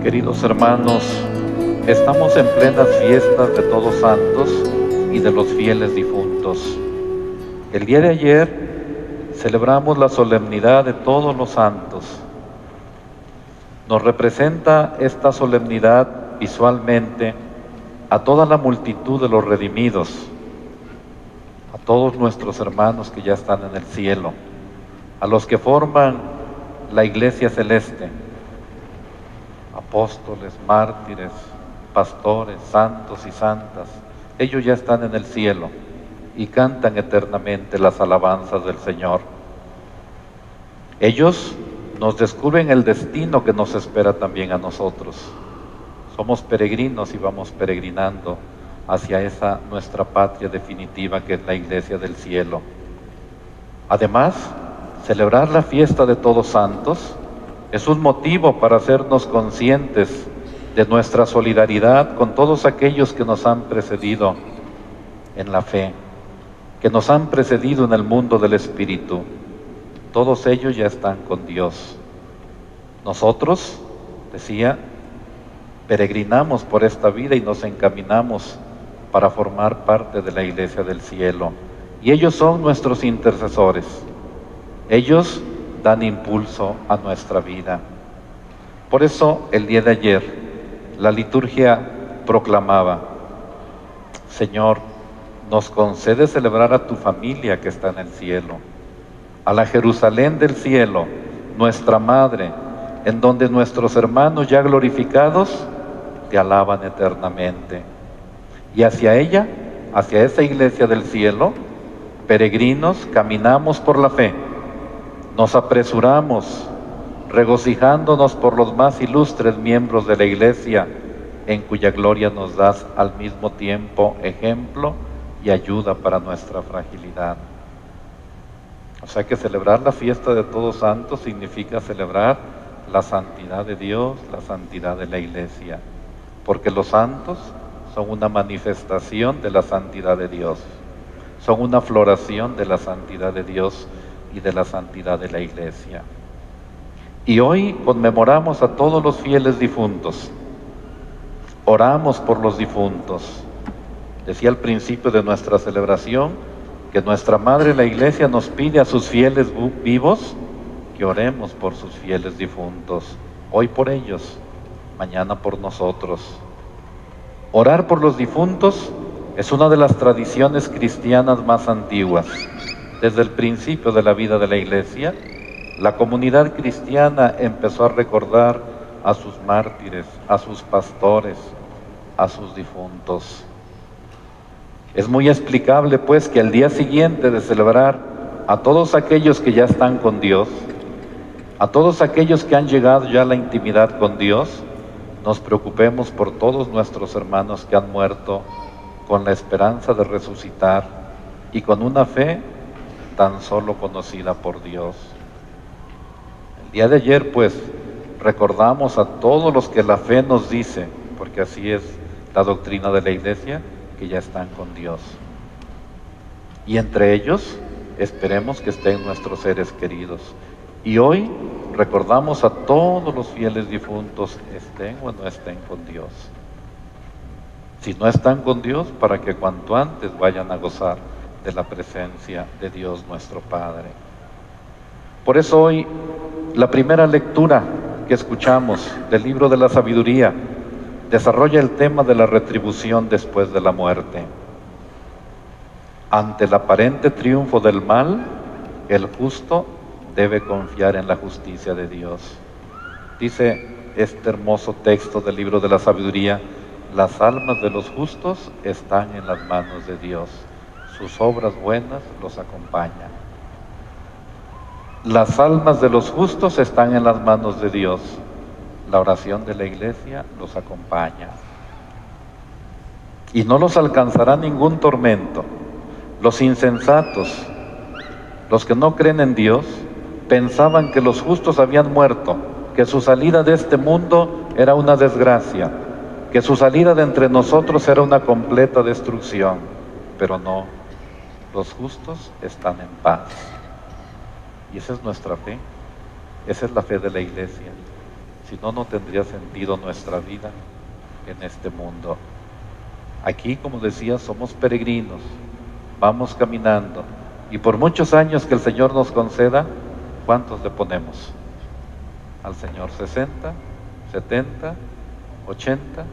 Queridos hermanos, estamos en plenas fiestas de Todos Santos y de los fieles difuntos. El día de ayer celebramos la solemnidad de todos los santos. Nos representa esta solemnidad visualmente a toda la multitud de los redimidos, a todos nuestros hermanos que ya están en el cielo, a los que forman la Iglesia Celeste, apóstoles, mártires, pastores, santos y santas. Ellos ya están en el cielo y cantan eternamente las alabanzas del Señor. Ellos nos descubren el destino que nos espera también a nosotros. Somos peregrinos y vamos peregrinando hacia esa nuestra patria definitiva que es la Iglesia del cielo. Además, celebrar la fiesta de Todos Santos es un motivo para hacernos conscientes de nuestra solidaridad con todos aquellos que nos han precedido en la fe, que nos han precedido en el mundo del Espíritu. Todos ellos ya están con Dios. Nosotros, decía, peregrinamos por esta vida y nos encaminamos para formar parte de la Iglesia del cielo. Y ellos son nuestros intercesores. Ellos dan impulso a nuestra vida. Por eso, el día de ayer, la liturgia proclamaba: Señor, nos concede celebrar a tu familia que está en el cielo, a la Jerusalén del cielo, nuestra Madre, en donde nuestros hermanos ya glorificados te alaban eternamente. Y hacia ella, hacia esa Iglesia del cielo, peregrinos, caminamos por la fe. Nos apresuramos, regocijándonos por los más ilustres miembros de la Iglesia, en cuya gloria nos das al mismo tiempo ejemplo y ayuda para nuestra fragilidad. O sea que celebrar la fiesta de Todos Santos significa celebrar la santidad de Dios, la santidad de la Iglesia, porque los santos son una manifestación de la santidad de Dios, son una floración de la santidad de Dios y de la santidad de la Iglesia. Y hoy conmemoramos a todos los fieles difuntos, oramos por los difuntos. Decía al principio de nuestra celebración que nuestra Madre la Iglesia nos pide a sus fieles vivos que oremos por sus fieles difuntos, hoy por ellos, mañana por nosotros. Orar por los difuntos es una de las tradiciones cristianas más antiguas. Desde el principio de la vida de la Iglesia, la comunidad cristiana empezó a recordar a sus mártires, a sus pastores, a sus difuntos. Es muy explicable, pues, que al día siguiente de celebrar a todos aquellos que ya están con Dios, a todos aquellos que han llegado ya a la intimidad con Dios, nos preocupemos por todos nuestros hermanos que han muerto con la esperanza de resucitar y con una fe tan solo conocida por Dios. El día de ayer, pues, recordamos a todos los que la fe nos dice, porque así es la doctrina de la Iglesia, que ya están con Dios. Y entre ellos, esperemos que estén nuestros seres queridos. Y hoy recordamos a todos los fieles difuntos, estén o no estén con Dios. Si no están con Dios, para que cuanto antes vayan a gozar de la presencia de Dios nuestro Padre. Por eso hoy la primera lectura que escuchamos del libro de la sabiduría desarrolla el tema de la retribución después de la muerte. Ante el aparente triunfo del mal, el justo debe confiar en la justicia de Dios. Dice este hermoso texto del libro de la sabiduría: las almas de los justos están en las manos de Dios. Sus obras buenas los acompañan. Las almas de los justos están en las manos de Dios. La oración de la Iglesia los acompaña. Y no los alcanzará ningún tormento. Los insensatos, los que no creen en Dios, pensaban que los justos habían muerto, que su salida de este mundo era una desgracia, que su salida de entre nosotros era una completa destrucción. Pero no. Los justos están en paz. Y esa es nuestra fe, esa es la fe de la Iglesia. Si no, no tendría sentido nuestra vida en este mundo. Aquí, como decía, somos peregrinos, vamos caminando, y por muchos años que el Señor nos conceda, ¿cuántos le ponemos al Señor? ¿60, 70, 80?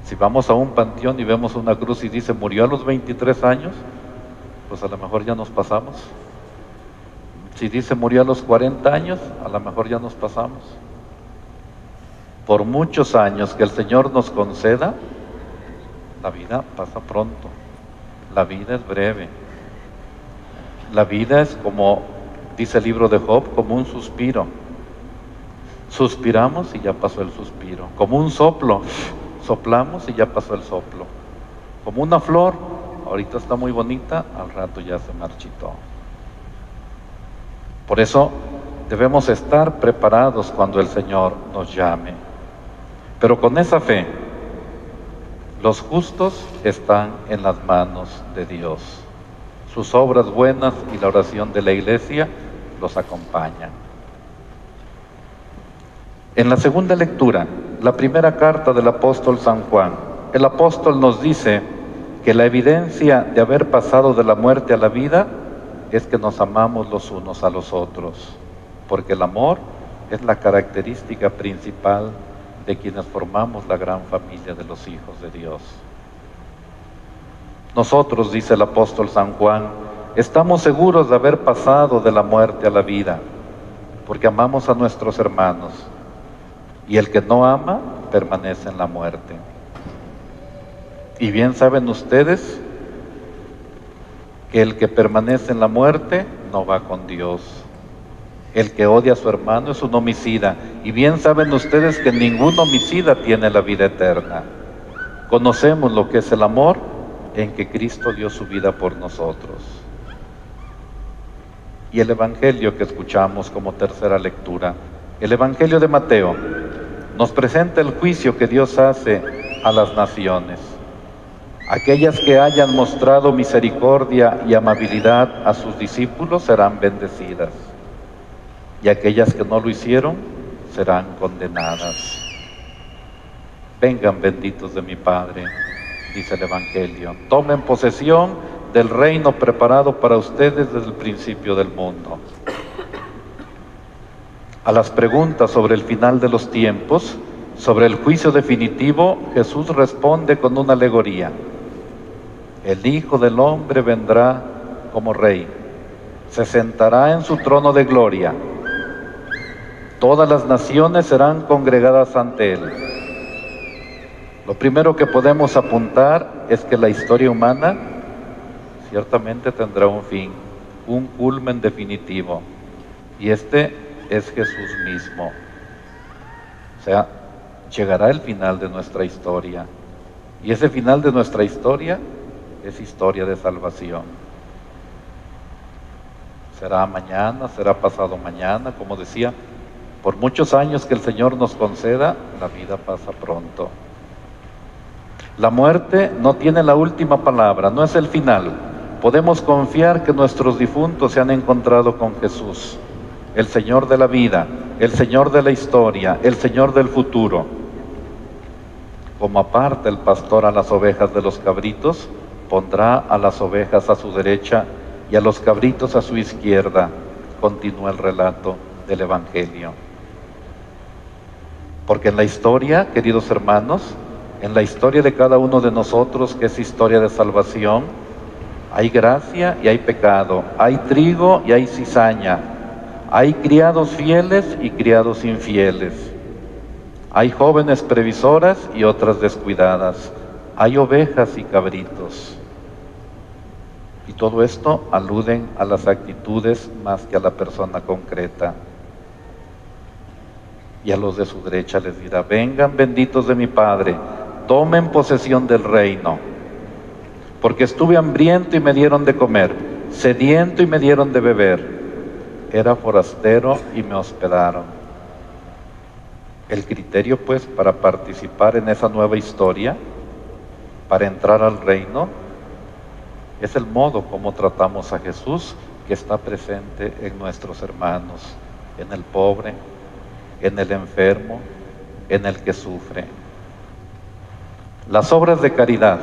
Si vamos a un panteón y vemos una cruz y dice murió a los 23 años, pues a lo mejor ya nos pasamos. Si dice murió a los 40 años, a lo mejor ya nos pasamos. Por muchos años que el Señor nos conceda, la vida pasa pronto, la vida es breve. La vida es como dice el libro de Job, como un suspiro. Suspiramos y ya pasó el suspiro. Como un soplo, soplamos y ya pasó el soplo. Como una flor, ahorita está muy bonita, al rato ya se marchitó. Por eso debemos estar preparados cuando el Señor nos llame. Pero con esa fe, los justos están en las manos de Dios. Sus obras buenas y la oración de la iglesia los acompañan. En la segunda lectura, la primera carta del apóstol San Juan, el apóstol nos dice que la evidencia de haber pasado de la muerte a la vida es que nos amamos los unos a los otros, porque el amor es la característica principal de quienes formamos la gran familia de los hijos de Dios. Nosotros, dice el apóstol San Juan, estamos seguros de haber pasado de la muerte a la vida, porque amamos a nuestros hermanos, y el que no ama permanece en la muerte. Y bien saben ustedes que el que permanece en la muerte no va con Dios. El que odia a su hermano es un homicida, y bien saben ustedes que ningún homicida tiene la vida eterna. Conocemos lo que es el amor, en que Cristo dio su vida por nosotros. Y el Evangelio que escuchamos como tercera lectura, el Evangelio de Mateo, nos presenta el juicio que Dios hace a las naciones. Aquellas que hayan mostrado misericordia y amabilidad a sus discípulos serán bendecidas, y aquellas que no lo hicieron serán condenadas. Vengan benditos de mi Padre, dice el Evangelio, tomen posesión del reino preparado para ustedes desde el principio del mundo. A las preguntas sobre el final de los tiempos, sobre el juicio definitivo, Jesús responde con una alegoría. El Hijo del Hombre vendrá como Rey, se sentará en su trono de gloria. Todas las naciones serán congregadas ante Él. Lo primero que podemos apuntar es que la historia humana ciertamente tendrá un fin, un culmen definitivo, y este es Jesús mismo. O sea, llegará el final de nuestra historia, y ese final de nuestra historia es historia de salvación. Será mañana, será pasado mañana, como decía, por muchos años que el Señor nos conceda, la vida pasa pronto. La muerte no tiene la última palabra, no es el final. Podemos confiar que nuestros difuntos se han encontrado con Jesús, el Señor de la vida, el Señor de la historia, el Señor del futuro. Como aparta el pastor a las ovejas de los cabritos, pondrá a las ovejas a su derecha y a los cabritos a su izquierda. Continúa el relato del Evangelio. Porque en la historia, queridos hermanos, en la historia de cada uno de nosotros, que es historia de salvación, hay gracia y hay pecado, hay trigo y hay cizaña, hay criados fieles y criados infieles, hay jóvenes previsoras y otras descuidadas, hay ovejas y cabritos. Y todo esto aluden a las actitudes más que a la persona concreta. Y a los de su derecha les dirá, vengan benditos de mi Padre, tomen posesión del reino, porque estuve hambriento y me dieron de comer, sediento y me dieron de beber, era forastero y me hospedaron. El criterio, pues, para participar en esa nueva historia, para entrar al reino, es el modo como tratamos a Jesús, que está presente en nuestros hermanos, en el pobre, en el enfermo, en el que sufre. Las obras de caridad,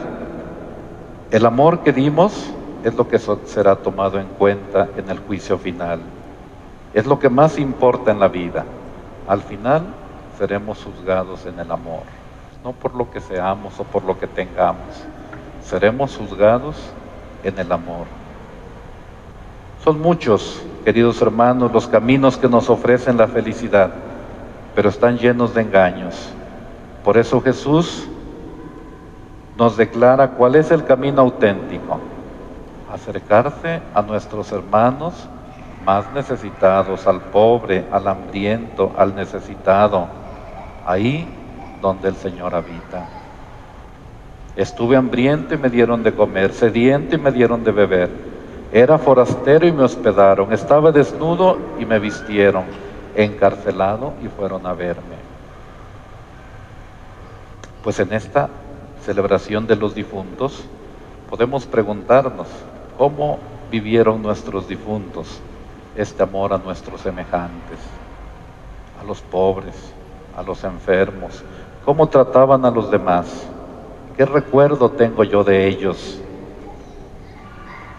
el amor que dimos es lo que será tomado en cuenta en el juicio final. Es lo que más importa en la vida. Al final seremos juzgados en el amor, no por lo que seamos o por lo que tengamos. Seremos juzgados en el amor. Son muchos, queridos hermanos, los caminos que nos ofrecen la felicidad, pero están llenos de engaños. Por eso Jesús nos declara cuál es el camino auténtico: acercarse a nuestros hermanos más necesitados, al pobre, al hambriento, al necesitado, ahí donde el Señor habita. Estuve hambriento y me dieron de comer, sediento y me dieron de beber, era forastero y me hospedaron, estaba desnudo y me vistieron, encarcelado y fueron a verme. Pues en esta celebración de los difuntos podemos preguntarnos cómo vivieron nuestros difuntos este amor a nuestros semejantes, a los pobres, a los enfermos, cómo trataban a los demás. ¿Qué recuerdo tengo yo de ellos?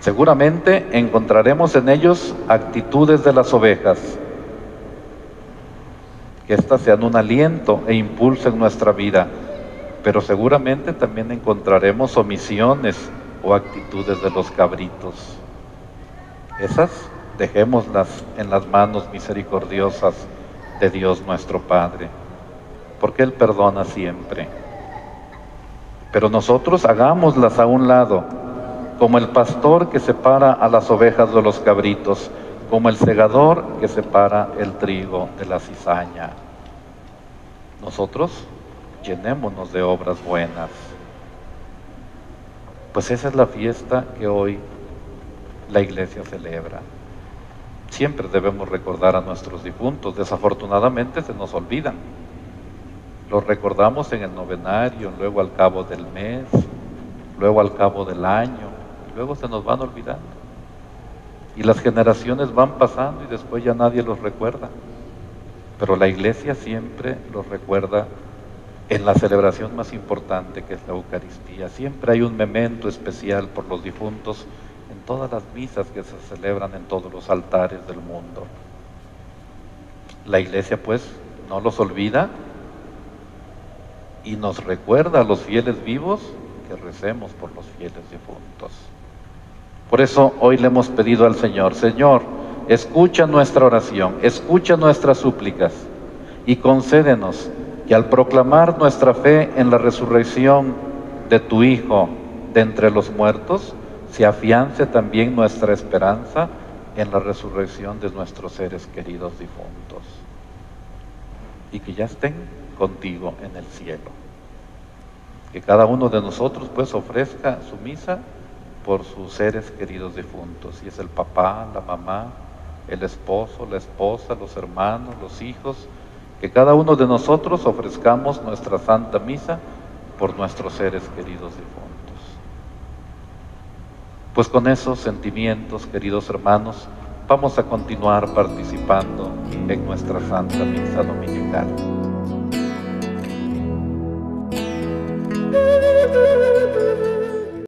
Seguramente encontraremos en ellos actitudes de las ovejas, que éstas sean un aliento e impulsen nuestra vida, pero seguramente también encontraremos omisiones o actitudes de los cabritos. Esas dejémoslas en las manos misericordiosas de Dios nuestro Padre, porque Él perdona siempre. Pero nosotros hagámoslas a un lado, como el pastor que separa a las ovejas de los cabritos, como el segador que separa el trigo de la cizaña. Nosotros llenémonos de obras buenas. Pues esa es la fiesta que hoy la Iglesia celebra. Siempre debemos recordar a nuestros difuntos. Desafortunadamente se nos olvidan. Los recordamos en el novenario, luego al cabo del mes, luego al cabo del año, y luego se nos van olvidando. Y las generaciones van pasando y después ya nadie los recuerda. Pero la Iglesia siempre los recuerda en la celebración más importante, que es la Eucaristía. Siempre hay un memento especial por los difuntos en todas las misas que se celebran en todos los altares del mundo. La Iglesia pues no los olvida y nos recuerda a los fieles vivos que recemos por los fieles difuntos. Por eso hoy le hemos pedido al Señor: Señor, escucha nuestra oración, escucha nuestras súplicas y concédenos que al proclamar nuestra fe en la resurrección de tu Hijo de entre los muertos, se afiance también nuestra esperanza en la resurrección de nuestros seres queridos difuntos, y que ya estén contigo en el cielo. Que cada uno de nosotros pues ofrezca su misa por sus seres queridos difuntos, y es el papá, la mamá, el esposo, la esposa, los hermanos, los hijos. Que cada uno de nosotros ofrezcamos nuestra Santa Misa por nuestros seres queridos difuntos. Pues con esos sentimientos, queridos hermanos, vamos a continuar participando en nuestra Santa Misa Dominical.